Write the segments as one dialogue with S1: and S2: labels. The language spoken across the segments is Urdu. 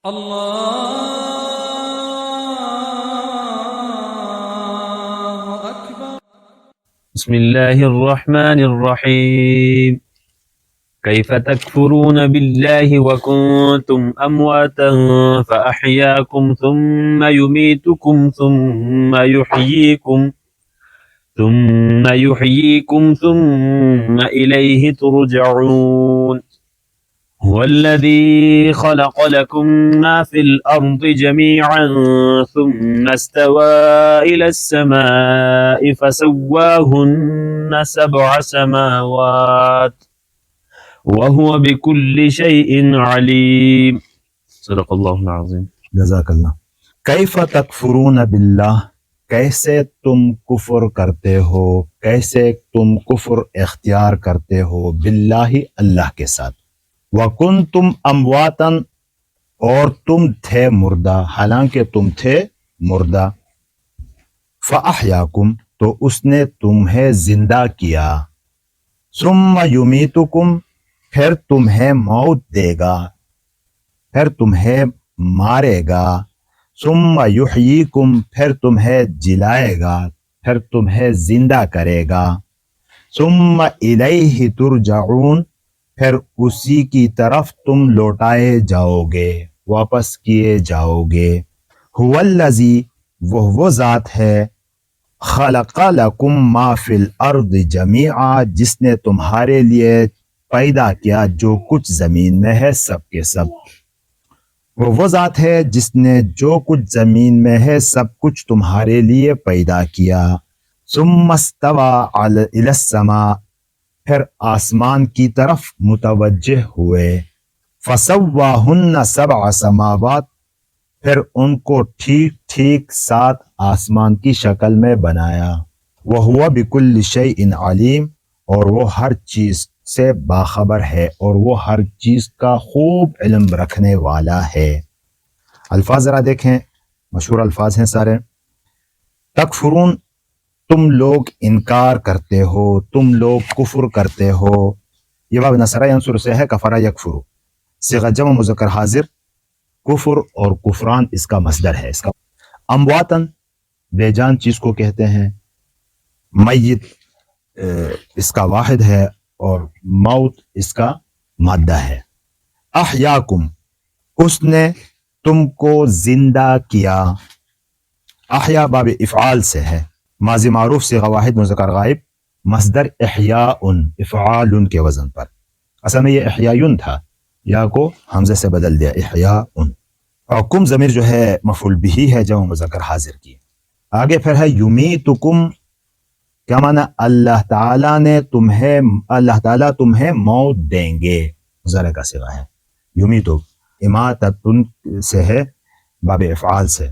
S1: الله أكبر.
S2: بسم الله الرحمن الرحيم. كيف تكفرون بالله وكنتم أمواتا فأحياكم ثم يميتكم ثم يحييكم ثم إليه ترجعون. هو الذي خلق لكم ما في الأرض جميعا ثم استوى إلى السماء فسواهن 7 سماوات وهو بكل شيء عليم. صدق اللہ العظیم.
S3: جزاک اللہ. کیف تکفرون باللہ، کیسے تم کفر کرتے ہو، کیسے تم کفر اختیار کرتے ہو باللہ، اللہ کے ساتھ. وکنتم امواتا، اور تم تھے مردہ، حالانکہ تم تھے مردہ. فاحیاکم، تو اس نے تمہیں زندہ کیا. ثم یمیتکم، پھر تمہیں موت دے گا، پھر تمہیں مارے گا. ثم یحییکم، پھر تمہیں جلائے گا، پھر تمہیں زندہ کرے گا. ثم الیہ ترجعون، پھر اسی کی طرف تم لوٹائے جاؤ گے، واپس کیے جاؤ گے. هو الذی، وہ ذات ہے، خلق لکم ما فی الارض جمیعا، جس نے تمہارے لیے پیدا کیا جو کچھ زمین میں ہے سب کے سب. وہ ذات ہے جس نے جو کچھ زمین میں ہے سب کچھ تمہارے لیے پیدا کیا. ثم استوى الی السماء، پھر آسمان کی طرف متوجہ ہوئے. فسواہن 7 سماوات، پھر ان کو ٹھیک ٹھیک 7 آسمان کی شکل میں بنایا. وہو بکل شیء علیم، اور وہ ہر چیز سے باخبر ہے، اور وہ ہر چیز کا خوب علم رکھنے والا ہے. الفاظ ذرا دیکھیں، مشہور الفاظ ہیں سارے. تکفرون، تم لوگ انکار کرتے ہو، تم لوگ کفر کرتے ہو. یہ باب نصرہ ینصر سے ہے، کفرہ یکفر، صیغہ جمع مذکر حاضر. کفر اور کفران اس کا مصدر ہے. اس کا امواتن، بے جان چیز کو کہتے ہیں. میت اس کا واحد ہے، اور موت اس کا مادہ ہے. احیاکم، اس نے تم کو زندہ کیا. احیا باب افعال سے ہے، ماضی معروف صیغہ واحد مذکر غائب، مصدر احیاء، افعال کے وزن پر. اصل میں یہ احیاء تھا، یا کو حمزے سے بدل دیا احیاء. اور کم ضمیر جو ہے مفعول بھی ہے جمع مذکر حاضر کی. آگے پھر ہے یمیتکم، کیا معنی؟ اللہ تعالیٰ تمہیں موت دیں گے، مضارع کا صیغہ ہے. یمیتو اماتتن سے ہے، باب افعال سے.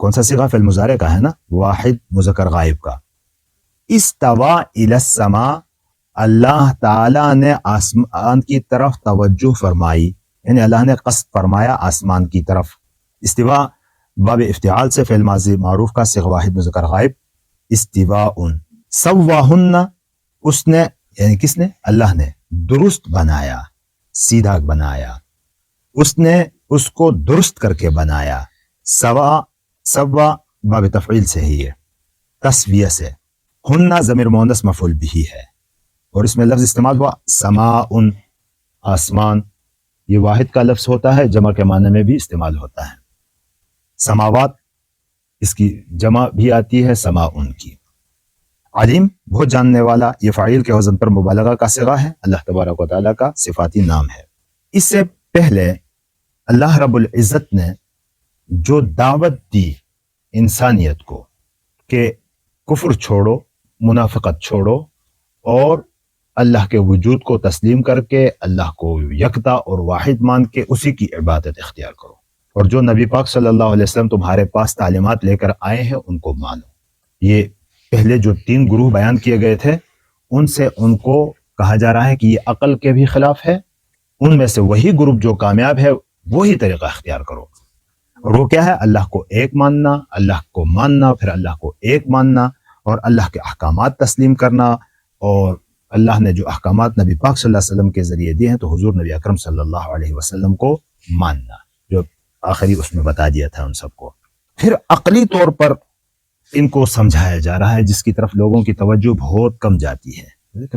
S3: کون سا صیغہ؟ فعل مضارع کا ہے نا، واحد مذکر غائب کا. استوى الی السماء، اللہ تعالیٰ نے آسمان کی طرف توجہ فرمائی، یعنی اللہ نے قصد فرمایا آسمان کی طرف. استوا باب افتعال سے فعل ماضی معروف کا صیغہ واحد مذکر غائب. استواء. سواہن، اس نے یعنی کس نے؟ اللہ نے درست بنایا، سیدھا بنایا. اس نے اس کو درست کر کے بنایا. سوا باب تفعیل سے ہی ہے، تسویہ سے. ہن ضمیر مؤنث مفعول بھی ہے، اور اس میں لفظ استعمال ہوا سماء، آسمان. یہ واحد کا لفظ ہوتا ہے، جمع کے معنی میں بھی استعمال ہوتا ہے. سماوات، اس کی جمع بھی آتی ہے سماء کی. علیم، بہت جاننے والا، یہ فاعل کے وزن پر مبالغہ کا صیغہ ہے، اللہ تبارک و تعالیٰ کا صفاتی نام ہے. اس سے پہلے اللہ رب العزت نے جو دعوت دی انسانیت کو کہ کفر چھوڑو، منافقت چھوڑو، اور اللہ کے وجود کو تسلیم کر کے اللہ کو یکتا اور واحد مان کے اسی کی عبادت اختیار کرو، اور جو نبی پاک صلی اللہ علیہ وسلم تمہارے پاس تعلیمات لے کر آئے ہیں ان کو مانو. یہ پہلے جو 3 گروہ بیان کیے گئے تھے، ان سے ان کو کہا جا رہا ہے کہ یہ عقل کے بھی خلاف ہے. ان میں سے وہی گروپ جو کامیاب ہے وہی طریقہ اختیار کرو. اور وہ کیا ہے؟ اللہ کو ایک ماننا، اللہ کو ماننا، پھر اللہ کو ایک ماننا، اور اللہ کے احکامات تسلیم کرنا. اور اللہ نے جو احکامات نبی پاک صلی اللہ علیہ وسلم کے ذریعے دیے ہیں تو حضور نبی اکرم صلی اللہ علیہ وسلم کو ماننا. جو آخری اس میں بتا دیا تھا ان سب کو. پھر عقلی طور پر ان کو سمجھایا جا رہا ہے جس کی طرف لوگوں کی توجہ بہت کم جاتی ہے.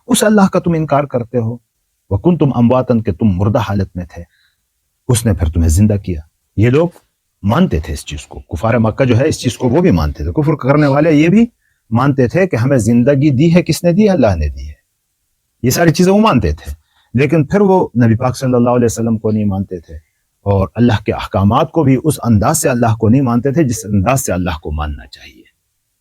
S3: اس اللہ کا تم انکار کرتے ہو. وَكُنْتُمْ أَمْوَاتًا کہ تم مردہ حالت میں تھے, اس نے پھر تمہیں زندہ کیا. یہ لوگ مانتے تھے اس چیز کو. کفار مکہ جو ہے اس چیز کو وہ بھی مانتے تھے. کفر کرنے والے یہ بھی مانتے تھے کہ ہمیں زندگی دی ہے کس نے دی ہے؟ اللہ نے دی ہے. یہ ساری چیزیں وہ مانتے تھے, لیکن پھر وہ نبی پاک صلی اللہ علیہ وسلم کو نہیں مانتے تھے اور اللہ کے احکامات کو بھی اس انداز سے اللہ کو نہیں مانتے تھے جس انداز سے اللہ کو ماننا چاہیے.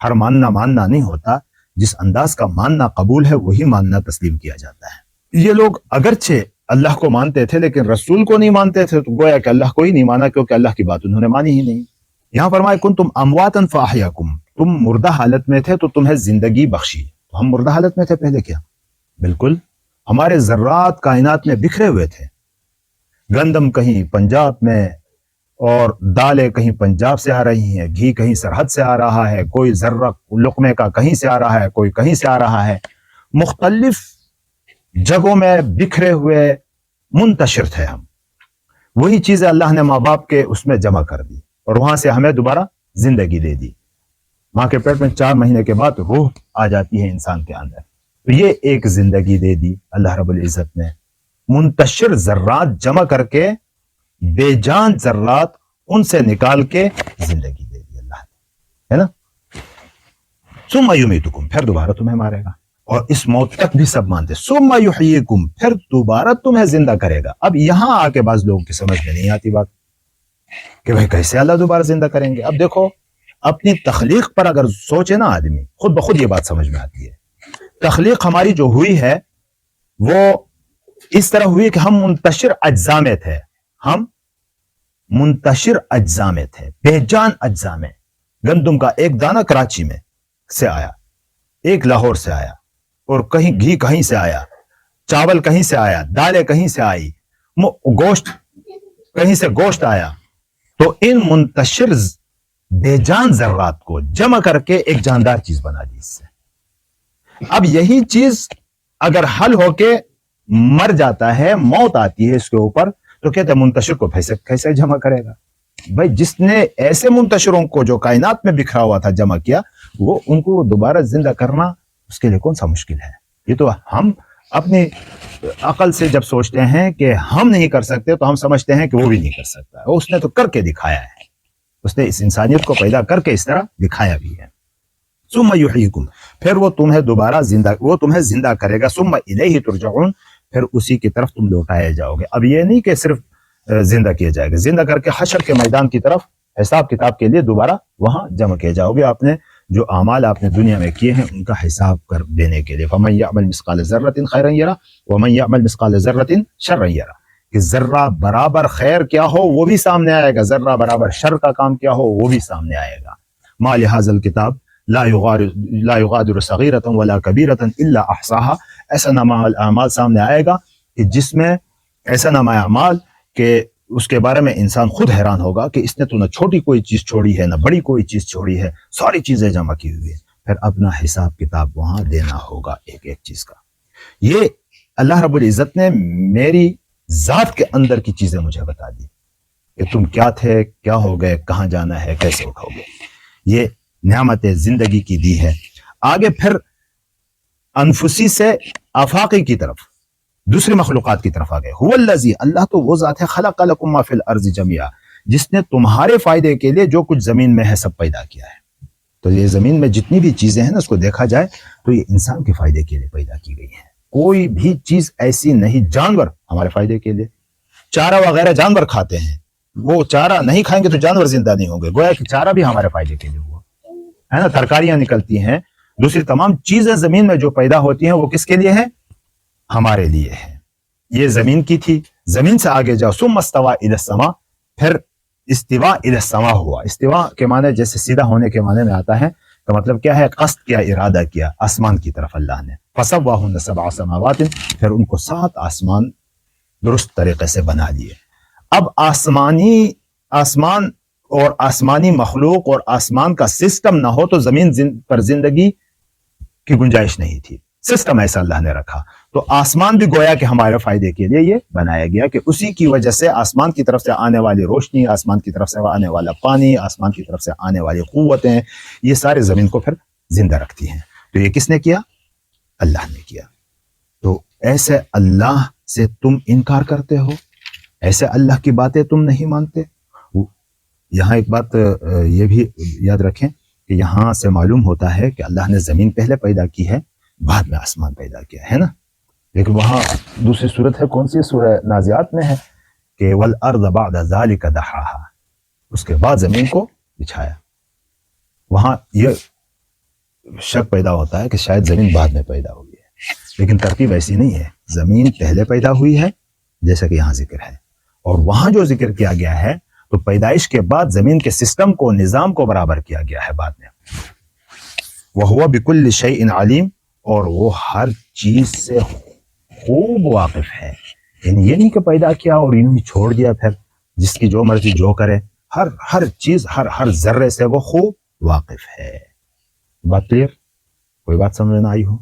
S3: ہر ماننا نہیں ہوتا, جس انداز کا ماننا قبول ہے وہی ماننا تسلیم کیا جاتا ہے. یہ لوگ اگرچہ اللہ کو مانتے تھے لیکن رسول کو نہیں مانتے تھے, تو گویا کہ اللہ کو ہی نہیں مانا کیونکہ اللہ کی بات انہوں نے مانی ہی نہیں. یہاں فرمائے کنتم امواتا فاحیاکم, تم مردہ حالت میں تھے تو تمہیں زندگی بخشی. تو ہم مردہ حالت میں تھے پہلے کیا؟ بالکل, ہمارے ذرات کائنات میں بکھرے ہوئے تھے. گندم کہیں پنجاب میں اور دالیں کہیں پنجاب سے آ رہی ہیں, گھی کہیں سرحد سے آ رہا ہے, کوئی ذرہ لقمے کا کہیں سے آ رہا ہے, کوئی کہیں سے آ رہا ہے. مختلف جگہوں میں بکھرے ہوئے منتشر تھے ہم. وہی چیزیں اللہ نے ماں باپ کے اس میں جمع کر دی اور وہاں سے ہمیں دوبارہ زندگی دے دی. ماں کے پیٹ میں 4 مہینے کے بعد روح آ جاتی ہے انسان کے اندر. تو یہ ایک زندگی دے دی اللہ رب العزت نے. منتشر ذرات جمع کر کے بے جان ذرات ان سے نکال کے زندگی دے دی اللہ نے, ہے نا. ثم یمیتکم, پھر دوبارہ تمہیں مارے گا. اور اس موت تک بھی سب مانتے. ثم یحییکم, پھر دوبارہ تمہیں زندہ کرے گا. اب یہاں آ کے بعض لوگوں کی سمجھ میں نہیں آتی بات کہ بھائی کیسے اللہ دوبارہ زندہ کریں گے. اب دیکھو, اپنی تخلیق پر اگر سوچے نا آدمی, خود بخود یہ بات سمجھ میں آتی ہے. تخلیق ہماری جو ہوئی ہے وہ اس طرح ہوئی کہ ہم منتشر اجزاء میں تھے. ہم منتشر اجزاء میں تھے, بے جان اجزاء میں. گندم کا ایک دانہ کراچی میں سے آیا, ایک لاہور سے آیا, اور کہیں گھی کہیں سے آیا, چاول کہیں سے آیا, دالیں کہیں سے آئی, گوشت کہیں سے گوشت آیا. تو ان منتشر بے جان ذرات کو جمع کر کے ایک جاندار چیز بنا دی اس سے. اب یہی چیز اگر حل ہو کے مر جاتا ہے, موت آتی ہے اس کے اوپر, تو کہتے ہیں منتشر کو کیسے جمع کرے گا؟ بھائی جس نے ایسے منتشروں کو جو کائنات میں بکھرا ہوا تھا جمع کیا, وہ ان کو دوبارہ زندہ کرنا اس کے لیے کون سا مشکل ہے؟ یہ تو ہم اپنی عقل سے جب سوچتے ہیں کہ ہم نہیں کر سکتے تو ہم سمجھتے ہیں کہ وہ بھی نہیں کر سکتا. اس نے تو کر کے دکھایا ہے, اس نے اس انسانیت کو پیدا کر کے اس طرح دکھایا بھی ہے. ثم یحییکم, پھر وہ تمہیں دوبارہ زندہ کرے گا. ثم الیہ ترجعون, پھر اسی کی طرف تم لوٹائے جاؤ گے. اب یہ نہیں کہ صرف زندہ کیا جائے گا, زندہ کر کے حشر کے میدان کی طرف حساب کتاب کے لیے دوبارہ وہاں جمع کیے جاؤ گے. آپ نے جو اعمال آپ نے دنیا میں کیے ہیں ان کا حساب کر دینے کے لیے. فمن یعمل مثقال ذرۃ خیرا یرہ ومن یعمل مثقال ذرۃ شرا یرہ, کہ ذرہ برابر خیر کیا ہو وہ بھی سامنے آئے گا, ذرہ برابر شر کا کام کیا ہو وہ بھی سامنے آئے گا. ما لہذا الکتاب لا یغادر صغیرۃ ولا کبیرۃ الا احصاها, ایسا نامہ اعمال سامنے آئے گا کہ جس میں ایسا نامہ اعمال کہ اس کے بارے میں انسان خود حیران ہوگا کہ اس نے تو نہ چھوٹی کوئی چیز چھوڑی ہے نہ بڑی کوئی چیز چھوڑی ہے, ساری چیزیں جمع کی ہوئی ہے. پھر اپنا حساب کتاب وہاں دینا ہوگا ایک ایک چیز کا. یہ اللہ رب العزت نے میری ذات کے اندر کی چیزیں مجھے بتا دی کہ تم کیا تھے, کیا ہو گئے, کہاں جانا ہے, کیسے اٹھو گے. یہ نعمت زندگی کی دی ہے. آگے پھر انفسی سے آفاقی کی طرف, دوسری مخلوقات کی طرف آگئے. هو الذی, اللہ تو وہ ذات ہے, خلق لکم ما فی الارض جميعا, جس نے تمہارے فائدے کے لیے جو کچھ زمین میں ہے سب پیدا کیا ہے. تو یہ زمین میں جتنی بھی چیزیں ہیں نا, اس کو دیکھا جائے تو یہ انسان کے فائدے کے لیے پیدا کی گئی ہیں. کوئی بھی چیز ایسی نہیں. جانور ہمارے فائدے کے لیے, چارہ وغیرہ جانور کھاتے ہیں, وہ چارہ نہیں کھائیں گے تو جانور زندہ نہیں ہوں گے. گویا کہ چارہ بھی ہمارے فائدے کے لیے ہوا ہے نا. ترکاریاں نکلتی ہیں, دوسری تمام چیزیں زمین میں جو پیدا ہوتی ہیں وہ کس کے لیے ہیں؟ ہمارے لیے ہے. یہ زمین کی تھی, زمین سے آگے جاؤ. ثم استوى الى السماء, پھر استوا الى السماء ہوا. استوا کے معنی جیسے سیدھا ہونے کے معنی میں آتا ہے, تو مطلب کیا ہے؟ قصد کیا, ارادہ کیا آسمان کی طرف اللہ نے. فسواہن 7 سماوات, پھر ان کو 7 آسمان درست طریقے سے بنا دیے. اب آسمان اور آسمانی مخلوق اور آسمان کا سسٹم نہ ہو تو زمین پر زندگی کی گنجائش نہیں تھی. سسٹم ایسا اللہ نے رکھا. تو آسمان بھی گویا کہ ہمارے فائدے کے لیے یہ بنایا گیا کہ اسی کی وجہ سے آسمان کی طرف سے آنے والی روشنی، آسمان کی طرف سے آنے والا پانی، آسمان کی طرف سے آنے والی قوتیں، یہ سارے زمین کو پھر زندہ رکھتی ہیں. تو یہ کس نے کیا؟ اللہ نے کیا. تو ایسے اللہ سے تم انکار کرتے ہو، ایسے اللہ کی باتیں تم نہیں مانتے. یہاں ایک بات یہ بھی یاد رکھیں کہ یہاں سے معلوم ہوتا ہے کہ اللہ نے زمین پہلے پیدا کی ہے، بعد میں آسمان پیدا کیا ہے نا. لیکن وہاں دوسری صورت ہے، کون سی سورہ نازعات میں ہے کہ والارض بعد ذلك دحاها، اس کے بعد زمین کو بچھایا. وہاں یہ شک پیدا ہوتا ہے کہ شاید زمین بعد میں پیدا ہوئی ہے، لیکن ترتیب ایسی نہیں ہے. زمین پہلے پیدا ہوئی ہے جیسا کہ یہاں ذکر ہے، اور وہاں جو ذکر کیا گیا ہے تو پیدائش کے بعد زمین کے سسٹم کو، نظام کو برابر کیا گیا ہے بعد میں. وَهُوَ بِكُلِّ شَيْءٍ عَلِيمٌ، اور وہ ہر چیز سے خوب واقف ہے. یعنی یہ نہیں کہ پیدا کیا اور انہوں نے چھوڑ دیا پھر جس کی جو مرضی جو کرے. ہر چیز، ہر ذرے سے وہ خوب واقف ہے. بات کلیئر؟ کوئی بات سمجھ نہ آئی ہو؟